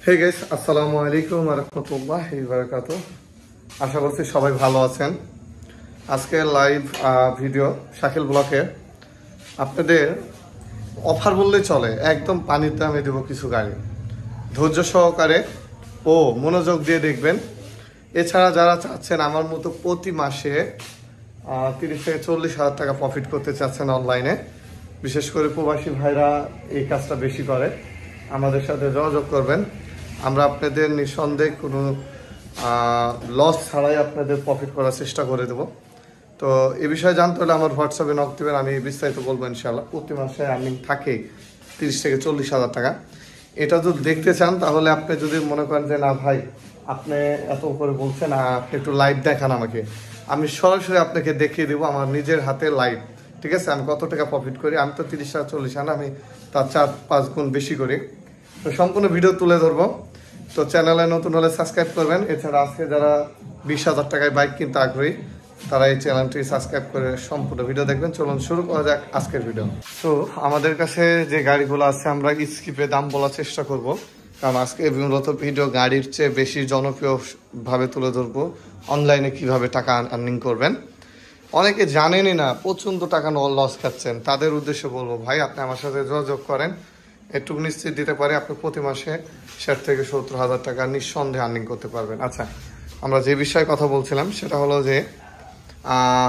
Hey guys, আসসালামু আলাইকুম ওয়া রাহমাতুল্লাহি ওয়া বারাকাতুহু। আশা করছি সবাই ভালো আছেন। আজকে লাইভ ভিডিও শাকিল ব্লকে আপনাদের অফার বললেই চলে, একদম পানির দামে দেব কিছু গাড়ি। ধৈর্য সহকারে ও মনোযোগ দিয়ে দেখবেন। এছাড়া যারা চাচ্ছেন আমার মতো প্রতি মাসে 30 থেকে 40 হাজার টাকা প্রফিট করতে চাচ্ছেন অনলাইনে, বিশেষ করে প্রবাসী ভাইরা এই কাজটা বেশি করে, আমাদের সাথে যোগাযোগ করবেন। আমরা আপনাদের নিঃসন্দেহে কোনো লস ছাড়াই আপনাদের প্রফিট করার চেষ্টা করে দেব। তো এ বিষয়ে জানতে হলে আমার হোয়াটসঅ্যাপে নক দেবেন, আমি বিস্তারিত বলবো ইনশাআল্লাহ। প্রতি মাসে আর্নিং থাকে 30 থেকে 40 হাজার টাকা। এটা যদি দেখতে চান তাহলে আপনি যদি মনে করেন যে না ভাই আপনি এত করে বলছেন, আপনি একটু লাইভ দেখান আমাকে, আমি সরাসরি আপনাকে দেখিয়ে দেবো আমার নিজের হাতে লাইভ। ঠিক আছে, আমি কত টাকা প্রফিট করি, আমি তো 30 টাকা 40 আনা, আমি তার 4-5 গুণ বেশি করি। তো সম্পূর্ণ ভিডিও তুলে ধরবো। তো চ্যানেলে নতুন হলে সাবস্ক্রাইব করবেন। এছাড়া আজকে যারা 20 হাজার টাকায় বাইক কিনতে আগ্রহী তারা এই চ্যানেলটি সাবস্ক্রাইব করে সম্পূর্ণ ভিডিও দেখবেন। চলুন শুরু করা যাক আজকের ভিডিও। তো আমাদের কাছে যে গাড়িগুলো আছে আমরা স্কিপে দাম বলার চেষ্টা করব, কারণ আজকে মূলত ভিডিও গাড়ির চেয়ে বেশি জনপ্রিয়ভাবে তুলে ধরবো অনলাইনে কিভাবে টাকা আর্নিং করবেন। অনেকে জানেনই না, প্রচণ্ড টাকা লস খাচ্ছেন, তাদের উদ্দেশ্যে বলবো ভাই আপনি আমার সাথে যোগাযোগ করেন, একটু নিশ্চিত দিতে পারে আপনি প্রতি মাসে 60 থেকে 70 হাজার টাকা নিঃসন্দেহে আর্নিং করতে পারবেন। আচ্ছা, আমরা যে বিষয়ে কথা বলছিলাম সেটা হলো যে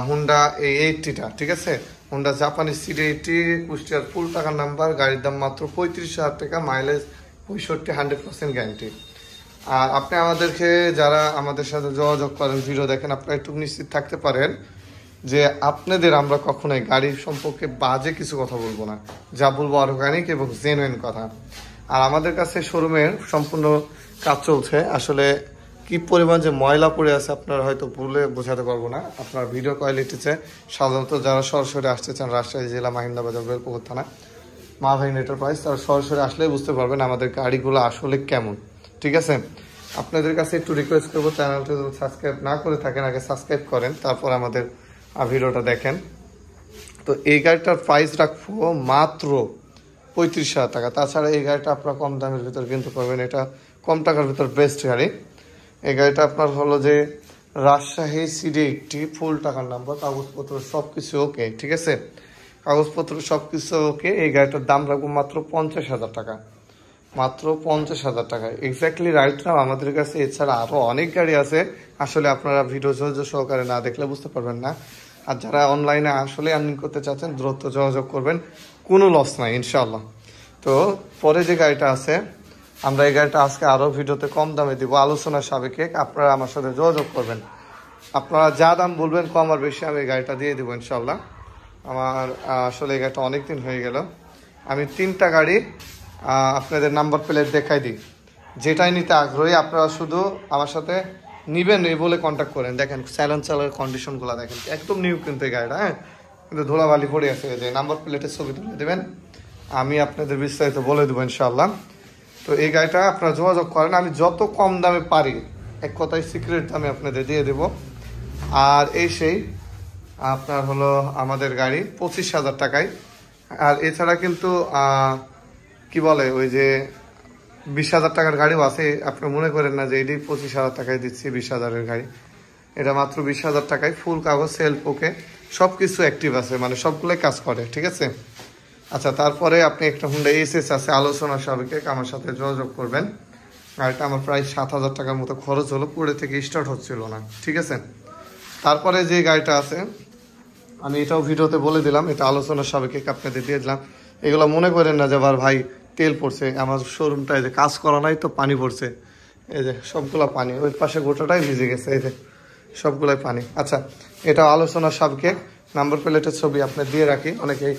হুন্ডা এই80টা, ঠিক আছে, হুন্ডা জাপানিজ সিডি80, কুষ্টিয়ার ফুল টাকার নাম্বার, গাড়ির দাম মাত্র 35 হাজার টাকা, মাইলেজ 65, 100% গ্যারান্টি। আর আপনি আমাদেরকে যারা আমাদের সাথে যোগাযোগ করেন, ভিডিও দেখেন, আপনারা একটু নিশ্চিত থাকতে পারেন যে আপনাদের আমরা কখনোই গাড়ির সম্পর্কে বাজে কিছু কথা বলবো না, যা বলবো অর্গানিক এবং জেনুইন কথা। আর আমাদের কাছে শোরুমের সম্পূর্ণ কাজ চলছে, আসলে কি পরিমাণ যে ময়লা পড়ে আছে আপনারা হয়তো বলে বোঝাতে পারবো না। আপনার ভিডিও কোয়ালিটিতে সাধারণত যারা সরাসরি আসতে চান রাজশাহী জেলা মাহিন্দাবাজার বেলপুকুর থানা মা ভাই এন্টারপ্রাইজ, তারা সরাসরি আসলেই বুঝতে পারবেন আমাদের গাড়িগুলো আসলে কেমন। ঠিক আছে, আপনাদের কাছে একটু রিকোয়েস্ট করবো, চ্যানেলটা যদি সাবস্ক্রাইব না করে থাকেন আগে সাবস্ক্রাইব করেন, তারপর আমাদের ভিডিওটা দেখেন। তো এই গাড়িটার প্রাইস রাখবো মাত্র 35 হাজার টাকা। তাছাড়া এই গাড়িটা আপনার কম দামের ভিতর কিনতে পারবেন, এটা কম টাকার ভিতর বেস্ট গাড়ি। এই গাড়িটা আপনার হলো যে রাজশাহী সিডি80, ফুল টাকার নাম্বার, কাগজপত্র সব কিছু ওকে, ঠিক আছে, কাগজপত্র সব কিছু ওকে। এই গাড়িটার দাম রাখবো মাত্র 50 হাজার টাকা, মাত্র 50 হাজার টাকা এক্স্যাক্টলি রাইট নাও আমাদের কাছে। এছাড়া আরও অনেক গাড়ি আছে, আসলে আপনারা ভিডিও ধৈর্য সহকারে না দেখলে বুঝতে পারবেন না। আর যারা অনলাইনে আসলে আর্নিং করতে চাচ্ছেন দ্রুত যোগাযোগ করবেন, কোনো লস নাই ইনশাল্লাহ। তো পরে যে গাড়িটা আছে আমরা এই গাড়িটা আজকে আরও ভিডিওতে কম দামে দিব, আলোচনার সাপেক্ষে আপনারা আমার সাথে যোগাযোগ করবেন। আপনারা যা দাম বলবেন কম আর বেশি আমি এই গাড়িটা দিয়ে দেবো ইনশাল্লাহ। আমার আসলে এই গাড়িটা অনেক দিন হয়ে গেল, আমি 3টা গাড়ি আপনাদের নাম্বার প্লেট দেখাই দিই, যেটাই নিতে আগ্রহী আপনারা শুধু আমার সাথে নিবেন এই বলে কন্ট্যাক্ট করেন। দেখেন সাইলেন্সারের কন্ডিশনগুলো দেখেন, একদম নিউ কিন্তু এই গাড়িটা, হ্যাঁ, কিন্তু ধুলাবালি পড়ে আছে। যে নাম্বার প্লেটের ছবি তুলে দেবেন, আমি আপনাদের বিস্তারিত বলে দেবো ইনশাআল্লাহ। তো এই গাড়িটা আপনারা যোগাযোগ করেন, আমি যত কম দামে পারি, এক কথায় সিক্রেট দামে আপনাদের দিয়ে দেব। আর এই সেই আপনার হলো আমাদের গাড়ি 25 হাজার টাকায়। আর এছাড়া কিন্তু কি বলে ওই যে 20 হাজার টাকার গাড়িও আছে, আপনি মনে করেন না যে এটি 25 হাজার টাকায় দিচ্ছি 20 হাজারের গাড়ি, এটা মাত্র 20 হাজার টাকায়, ফুল কাগজ সেলফ ওকে, সব কিছু অ্যাক্টিভ আছে, মানে সবগুলোই কাজ করে, ঠিক আছে। আচ্ছা, তারপরে আপনি একটা হুন্ডা এসএস আছে, আলোচনা সাপেক্ষে আমার সাথে যোগাযোগ করবেন। গাড়িটা আমার প্রায় 7 হাজার টাকার মতো খরচ হলো, পুরে থেকে স্টার্ট হচ্ছিল না, ঠিক আছে। তারপরে যে গাড়িটা আছে আমি এটাও ভিডিওতে বলে দিলাম, এটা আলোচনার সাপেক্ষে আপনাদের দিয়ে দিলাম। এগুলো মনে করেন না যে আবার ভাই তেল পড়ছে, আমার শোরুমটা এই যে কাজ করা নাই তো পানি পড়ছে, এই যে সবগুলা পানি, ওই পাশে গোটাটাই ভিজে গেছে, এই যে সবগুলাই পানি। আচ্ছা, এটা আলোচনার সাপেক্ষে নাম্বার প্লেটের ছবি আপনি দিয়ে রাখি, অনেকেই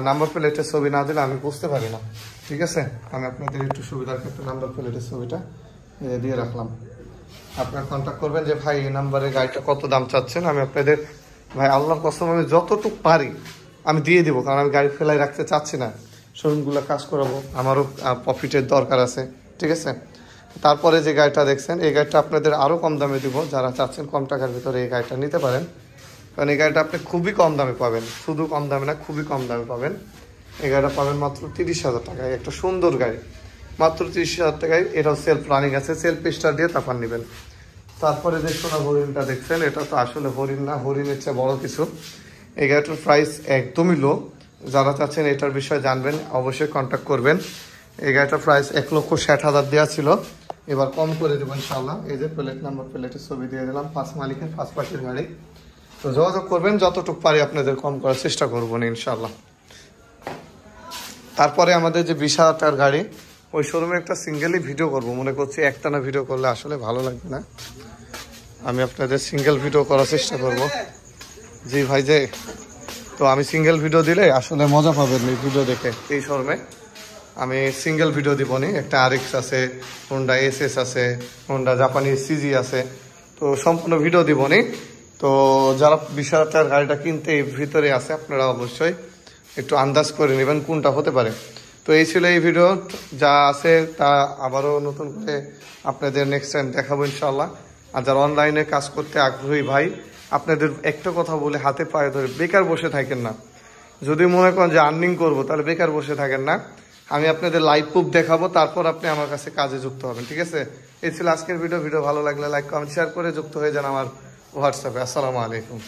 নাম্বার প্লেটের ছবি না দিলে আমি বুঝতে পারি না, ঠিক আছে। আমি আপনাদের একটু সুবিধার ক্ষেত্রে নাম্বার প্লেটের ছবিটা দিয়ে রাখলাম। আপনারা কন্ট্যাক্ট করবেন যে ভাই এই নাম্বারে গাড়িটা কত দাম চাচ্ছেন, আমি আপনাদের ভাই আল্লাহর কসম আমি যতটুকু পারি আমি দিয়ে দিব, কারণ আমি গাড়ি ফেলাই রাখতে চাচ্ছি না, শোরুমগুলো কাজ করাবো, আমারও প্রফিটের দরকার আছে, ঠিক আছে। তারপরে যে গাড়িটা দেখছেন এই গাড়িটা আপনাদের আরও কম দামে দিব, যারা চাচ্ছেন কম টাকার ভিতরে এই গাড়িটা নিতে পারেন, কারণ এই গাড়িটা আপনি খুবই কম দামে পাবেন, শুধু কম দামে না খুবই কম দামে পাবেন। এই গাড়িটা পাবেন মাত্র 30 হাজার টাকায়, একটা সুন্দর গাড়ি, মাত্র 30,000 টাকায়। এটাও সেলফ রানিং আছে, সেলফ স্টার দিয়ে তারপর নেবেন। তারপরে দেখুন হরিণটা দেখছেন, এটা তো আসলে হরিণ না, হরিণের চেয়ে বড় কিছু। এই গাড়িটার প্রাইস একদমই লো। যারা চাচ্ছেন এটার বিষয়ে জানবেন অবশ্যই কন্ট্যাক্ট করবেন। এই গাড়িটার প্রাইস 1,60,000 দেওয়া ছিল, এবার কম করে দেবো ইনশাল্লাহ। এই যে প্লেট নাম্বার, প্লেটের ছবি দিয়ে দিলাম, 5 মালিকের 5 পাশের গাড়ি। তো যোগাযোগ করবেন, যতটুকু পারি আপনাদের কম করার চেষ্টা করবো না ইনশাল্লাহ। তারপরে আমাদের যে 20,000 টাকার গাড়ি, ওই শোরুমে একটা সিঙ্গেলই ভিডিও করব মনে করছি। একটানা ভিডিও করলে আসলে ভালো লাগবে না, আমি আপনাদের সিঙ্গেল ভিডিও করার চেষ্টা করব। জি ভাই যে, তো আমি সিঙ্গেল ভিডিও দিলে আসলে মজা পাবেন এই ভিডিও দেখে। এই শোরুমে আমি সিঙ্গেল ভিডিও দিব নি। একটা RX আছে, হোন্ডা SS আছে, হোন্ডা জাপানি CG আছে, তো সম্পূর্ণ ভিডিও দিব নি। তো যারা 20,000 টাকার গাড়িটা কিনতে এই ভিতরে আছে, আপনারা অবশ্যই একটু আন্দাজ করে নেবেন কোনটা হতে পারে। তো এই ছিল এই ভিডিও, যা আছে তা আবারও নতুন করে আপনাদের নেক্সট টাইম দেখাবো ইনশাল্লাহ। আর যারা অনলাইনে কাজ করতে আগ্রহী ভাই, আপনাদের একটা কথা বলে হাতে পায়ে ধরে বেকার বসে থাকেন না। যদি মনে করেন যে আর্নিং করবো, তাহলে বেকার বসে থাকেন না। আমি আপনাদের লাইভ প্রুফ দেখাবো, তারপর আপনি আমার কাছে কাজে যুক্ত হবেন, ঠিক আছে? এই ছিল আজকের ভিডিও। ভিডিও ভালো লাগলে লাইক কমেন্ট শেয়ার করে যুক্ত হয়ে যান আমার হোয়াটসঅ্যাপে। আসসালামু আলাইকুম।